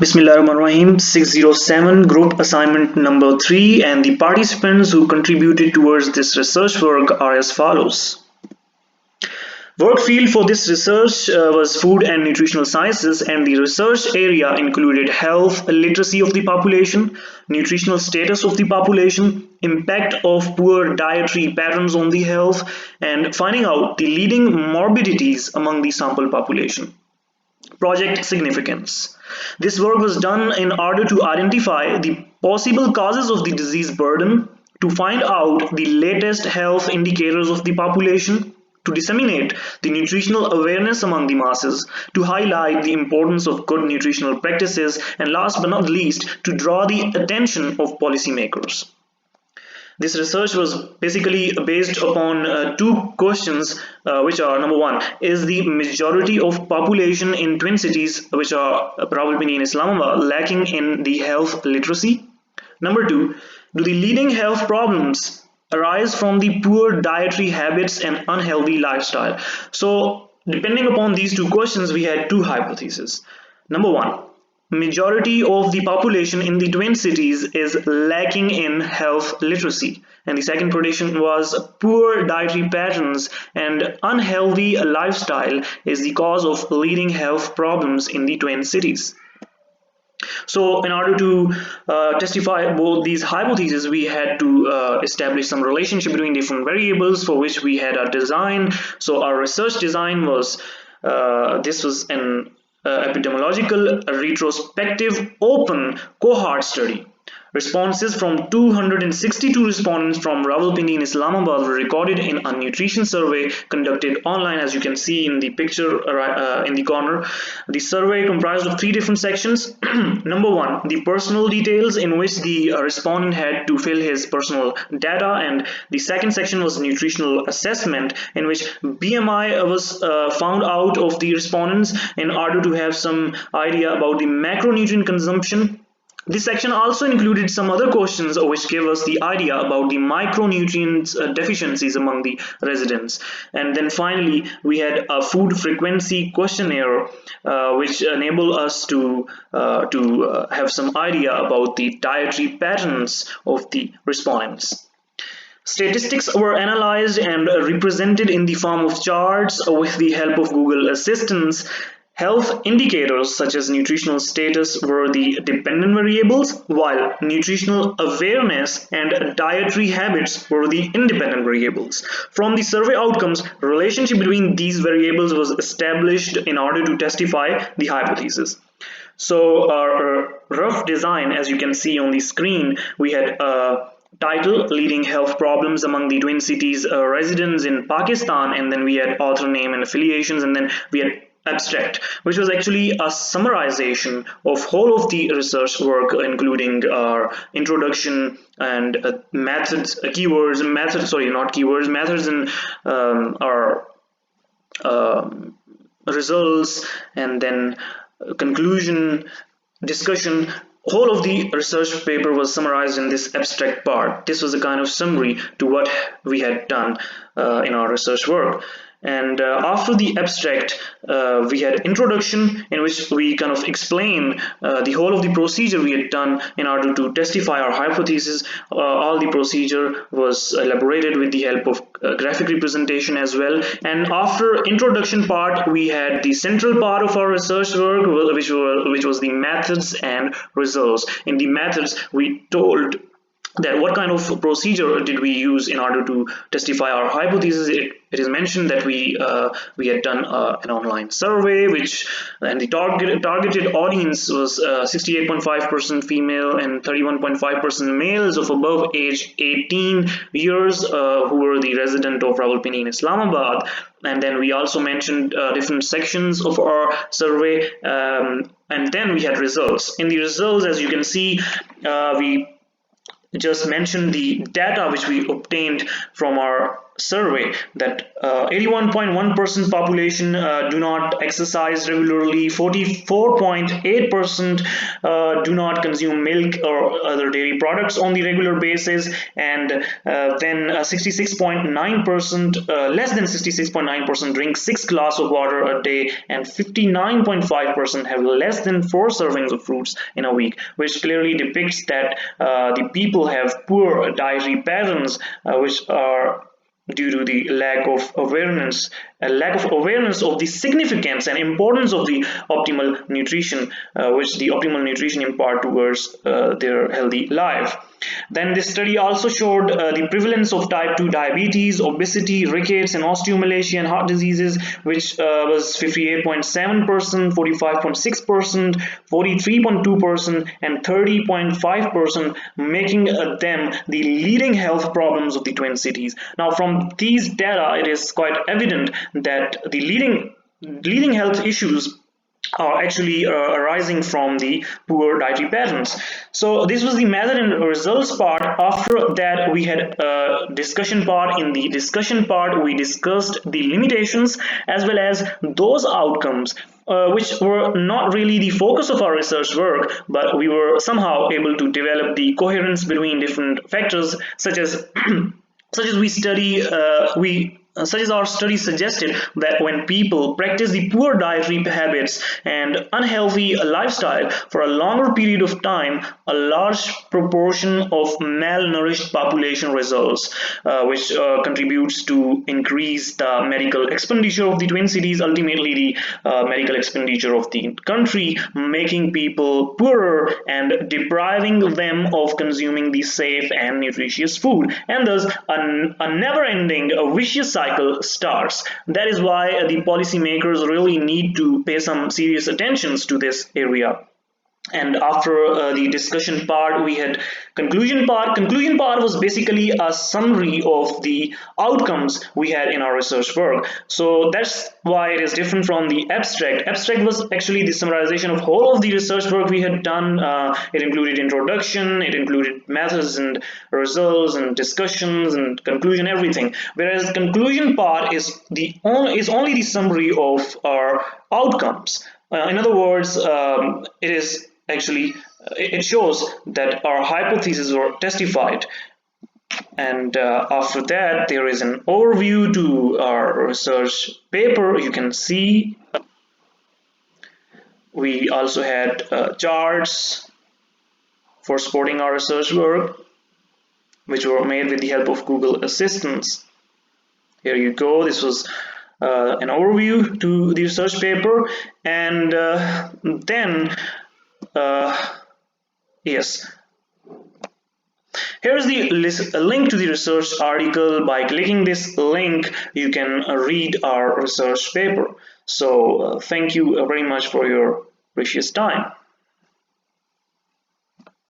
Bismillahirrahmanirrahim. 607 group assignment number 3, and the participants who contributed towards this research work are as follows. Work field for this research was food and nutritional sciences, and the research area included health literacy of the population, nutritional status of the population, impact of poor dietary patterns on the health, and finding out the leading morbidities among the sample population. Project significance. This work was done in order to identify the possible causes of the disease burden, to find out the latest health indicators of the population, to disseminate the nutritional awareness among the masses, to highlight the importance of good nutritional practices, and last but not least, to draw the attention of policymakers. This research was basically based upon two questions, which are: number one, is the majority of population in twin cities, which are Rawalpindi and Islamabad, lacking in the health literacy? Number two, do the leading health problems arise from the poor dietary habits and unhealthy lifestyle? So, depending upon these two questions, we had two hypotheses. Number one, majority of the population in the twin cities is lacking in health literacy, and the second prediction was poor dietary patterns and unhealthy lifestyle is the cause of leading health problems in the twin cities. So in order to testify both these hypotheses, we had to establish some relationship between different variables, for which we had a design. So our research design was this was an epidemiological retrospective open cohort study. Responses from 262 respondents from Rawalpindi and Islamabad were recorded in a nutrition survey conducted online, as you can see in the picture in the corner. The survey comprised of three different sections. Number one, the personal details, in which the respondent had to fill his personal data, and the second section was nutritional assessment, in which BMI was found out of the respondents in order to have some idea about the macronutrient consumption. This section also included some other questions which gave us the idea about the micronutrient deficiencies among the residents. And then finally, we had a food frequency questionnaire, which enabled us to have some idea about the dietary patterns of the respondents. Statistics were analyzed and represented in the form of charts with the help of Google Assistants. Health indicators such as nutritional status were the dependent variables, while nutritional awareness and dietary habits were the independent variables. From the survey outcomes, relationship between these variables was established in order to testify the hypothesis. So our rough design, as you can see on the screen, we had a title: leading health problems among the twin cities residents in Pakistan, and then we had author name and affiliations, and then we had abstract, which was actually a summarization of whole of the research work, including our introduction and methods, keywords, methods, sorry, not keywords, methods, and our results, and then conclusion, discussion. Whole of the research paper was summarized in this abstract part. This was a kind of summary to what we had done in our research work. And after the abstract, we had introduction, in which we kind of explain the whole of the procedure we had done in order to testify our hypothesis. All the procedure was elaborated with the help of graphic representation as well. And after introduction part, we had the central part of our research work, which was the methods and results. In the methods, we told that what kind of procedure did we use in order to testify our hypothesis. It is mentioned that we had done an online survey, and the targeted audience was 68.5% female and 31.5% males of above age 18 years, who were the resident of Rawalpindi in Islamabad. And then we also mentioned different sections of our survey, and then we had results. In the results, as you can see, we just mentioned the data which we obtained from our survey that 81.1% population do not exercise regularly, 44.8% do not consume milk or other dairy products on the regular basis, and then 66.9%, less than 66.9% drink 6 glasses of water a day, and 59.5% have less than 4 servings of fruits in a week, which clearly depicts that the people have poor dietary patterns, which are due to the lack of awareness, a lack of awareness of the significance and importance of the optimal nutrition, which the optimal nutrition impart towards their healthy life. Then this study also showed the prevalence of type 2 diabetes, obesity, rickets, and osteomalacia and heart diseases, which was 58.7%, 45.6%, 43.2%, and 30.5%, making them the leading health problems of the Twin Cities. Now, from these data, it is quite evident that the leading health issues are actually arising from the poor dietary patterns. So this was the method and results part. After that, we had a discussion part. In the discussion part, we discussed the limitations as well as those outcomes which were not really the focus of our research work, but we were somehow able to develop the coherence between different factors, such as such as our study suggested that when people practice the poor dietary habits and unhealthy lifestyle for a longer period of time, a large proportion of malnourished population results, which contributes to increase the medical expenditure of the Twin Cities, ultimately the medical expenditure of the country, making people poorer and depriving them of consuming the safe and nutritious food, and thus a never-ending, vicious cycle starts. That is why the policymakers really need to pay some serious attentions to this area. And after the discussion part, we had conclusion part. Conclusion part was basically a summary of the outcomes we had in our research work. So that's why it is different from the abstract. Abstract was actually the summarization of whole of the research work we had done. It included introduction, it included methods and results and discussions and conclusion, everything. Whereas conclusion part is only the summary of our outcomes. In other words, it is actually it shows that our hypotheses were testified, and after that there is an overview to our research paper. You can see we also had charts for supporting our research work, which were made with the help of Google Assistants. Here you go. This was an overview to the research paper, and then yes, here's the link to the research article. By clicking this link, you can read our research paper. So thank you very much for your precious time.